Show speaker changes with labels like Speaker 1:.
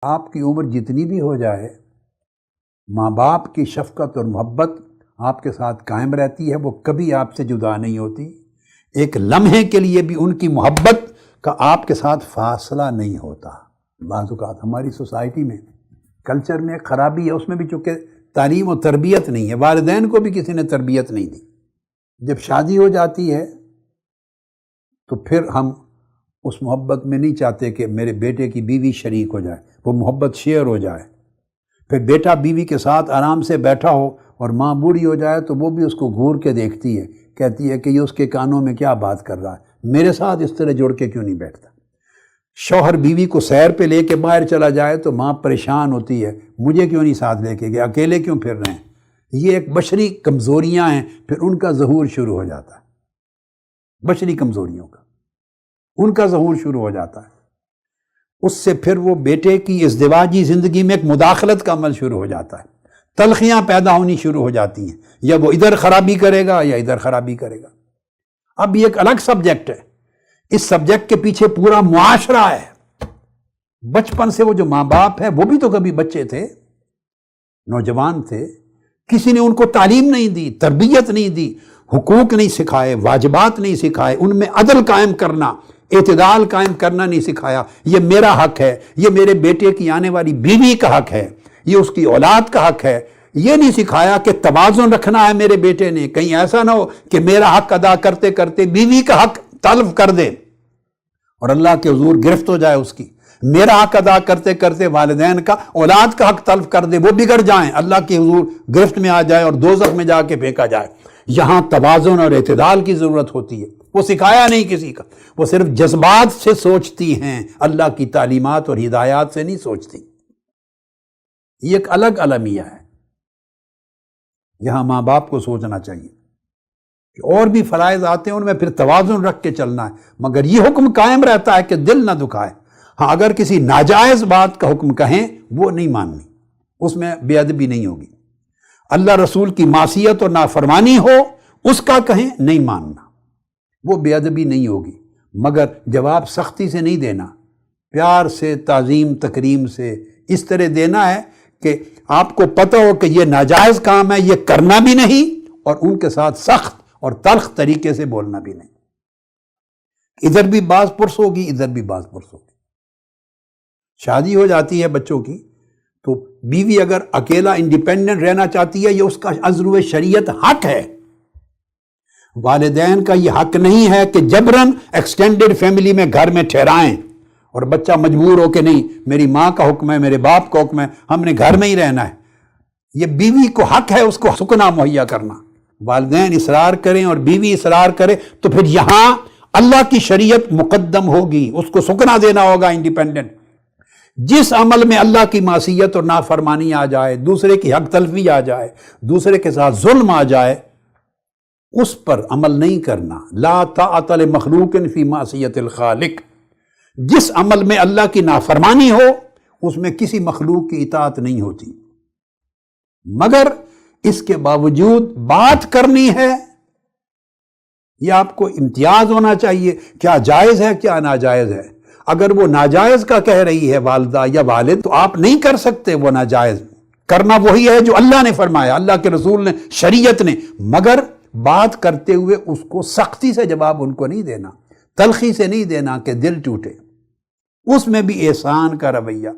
Speaker 1: آپ کی عمر جتنی بھی ہو جائے، ماں باپ کی شفقت اور محبت آپ کے ساتھ قائم رہتی ہے، وہ کبھی آپ سے جدا نہیں ہوتی۔ ایک لمحے کے لیے بھی ان کی محبت کا آپ کے ساتھ فاصلہ نہیں ہوتا۔ بعض اوقات ہماری سوسائٹی میں کلچر میں ایک خرابی ہے، اس میں بھی چونکہ تعلیم و تربیت نہیں ہے، والدین کو بھی کسی نے تربیت نہیں دی۔ جب شادی ہو جاتی ہے تو پھر ہم اس محبت میں نہیں چاہتے کہ میرے بیٹے کی بیوی شریک ہو جائے، وہ محبت شیئر ہو جائے۔ پھر بیٹا بیوی کے ساتھ آرام سے بیٹھا ہو اور ماں بوڑھی ہو جائے تو وہ بھی اس کو گھور کے دیکھتی ہے، کہتی ہے کہ یہ اس کے کانوں میں کیا بات کر رہا ہے، میرے ساتھ اس طرح جڑ کے کیوں نہیں بیٹھتا۔ شوہر بیوی کو سیر پہ لے کے باہر چلا جائے تو ماں پریشان ہوتی ہے، مجھے کیوں نہیں ساتھ لے کے گیا، اکیلے کیوں پھر رہے ہیں۔ یہ ایک بشری کمزوریاں ہیں، پھر ان کا ظہور شروع ہو جاتا ہے، بشری کمزوریوں کا ان کا ظہور شروع ہو جاتا ہے۔ اس سے پھر وہ بیٹے کی ازدواجی زندگی میں ایک مداخلت کا عمل شروع ہو جاتا ہے، تلخیاں پیدا ہونی شروع ہو جاتی ہیں، یا وہ ادھر خرابی کرے گا یا ادھر خرابی کرے گا۔ اب یہ ایک الگ سبجیکٹ ہے، اس سبجیکٹ کے پیچھے پورا معاشرہ ہے۔ بچپن سے وہ جو ماں باپ ہے وہ بھی تو کبھی بچے تھے، نوجوان تھے، کسی نے ان کو تعلیم نہیں دی، تربیت نہیں دی، حقوق نہیں سکھائے، واجبات نہیں سکھائے، ان میں عدل قائم کرنا، اعتدال قائم کرنا نہیں سکھایا۔ یہ میرا حق ہے، یہ میرے بیٹے کی آنے والی بیوی کا حق ہے، یہ اس کی اولاد کا حق ہے۔ یہ نہیں سکھایا کہ توازن رکھنا ہے میرے بیٹے نے، کہیں ایسا نہ ہو کہ میرا حق ادا کرتے کرتے بیوی کا حق تلف کر دے اور اللہ کے حضور گرفت ہو جائے اس کی، میرا حق ادا کرتے کرتے والدین کا، اولاد کا حق تلف کر دے، وہ بگڑ جائیں، اللہ کے حضور گرفت میں آ جائے اور دوزخ میں جا کے پھینکا جائے۔ یہاں توازن اور اعتدال کی ضرورت ہوتی ہے، وہ سکھایا نہیں کسی کا، وہ صرف جذبات سے سوچتی ہیں، اللہ کی تعلیمات اور ہدایات سے نہیں سوچتی۔ یہ ایک الگ المیہ ہے، یہاں ماں باپ کو سوچنا چاہیے کہ اور بھی فرائض آتے ہیں، ان میں پھر توازن رکھ کے چلنا ہے، مگر یہ حکم قائم رہتا ہے کہ دل نہ دکھائے۔ ہاں اگر کسی ناجائز بات کا حکم کہیں وہ نہیں ماننی، اس میں بے ادبی نہیں ہوگی۔ اللہ رسول کی معصیت اور نافرمانی ہو، اس کا کہیں نہیں ماننا، وہ بے ادبی نہیں ہوگی، مگر جواب سختی سے نہیں دینا، پیار سے، تعظیم تکریم سے، اس طرح دینا ہے کہ آپ کو پتہ ہو کہ یہ ناجائز کام ہے، یہ کرنا بھی نہیں، اور ان کے ساتھ سخت اور تلخ طریقے سے بولنا بھی نہیں۔ ادھر بھی باز پرس ہوگی، ادھر بھی باز پرس ہوگی۔ شادی ہو جاتی ہے بچوں کی تو بیوی اگر اکیلا انڈیپینڈنٹ رہنا چاہتی ہے، یہ اس کا عذر شریعت حق ہے۔ والدین کا یہ حق نہیں ہے کہ جبراً ایکسٹینڈڈ فیملی میں گھر میں ٹھہرائیں اور بچہ مجبور ہو کہ نہیں میری ماں کا حکم ہے، میرے باپ کا حکم ہے، ہم نے گھر میں ہی رہنا ہے۔ یہ بیوی کو حق ہے اس کو سکنا مہیا کرنا۔ والدین اصرار کریں اور بیوی اصرار کرے تو پھر یہاں اللہ کی شریعت مقدم ہوگی، اس کو سکنا دینا ہوگا انڈیپینڈنٹ۔ جس عمل میں اللہ کی معصیت اور نافرمانی آ جائے، دوسرے کی حق تلفی آ جائے، دوسرے کے ساتھ ظلم آ جائے، اس پر عمل نہیں کرنا۔ لا طاعۃ لمخلوق فی معصیت الخالق۔ جس عمل میں اللہ کی نافرمانی ہو اس میں کسی مخلوق کی اطاعت نہیں ہوتی، مگر اس کے باوجود بات کرنی ہے، یہ آپ کو امتیاز ہونا چاہیے، کیا جائز ہے کیا ناجائز ہے۔ اگر وہ ناجائز کا کہہ رہی ہے والدہ یا والد تو آپ نہیں کر سکتے، وہ ناجائز کرنا وہی ہے جو اللہ نے فرمایا، اللہ کے رسول نے، شریعت نے، مگر بات کرتے ہوئے اس کو سختی سے جواب ان کو نہیں دینا، تلخی سے نہیں دینا کہ دل ٹوٹے، اس میں بھی احسان کا رویہ۔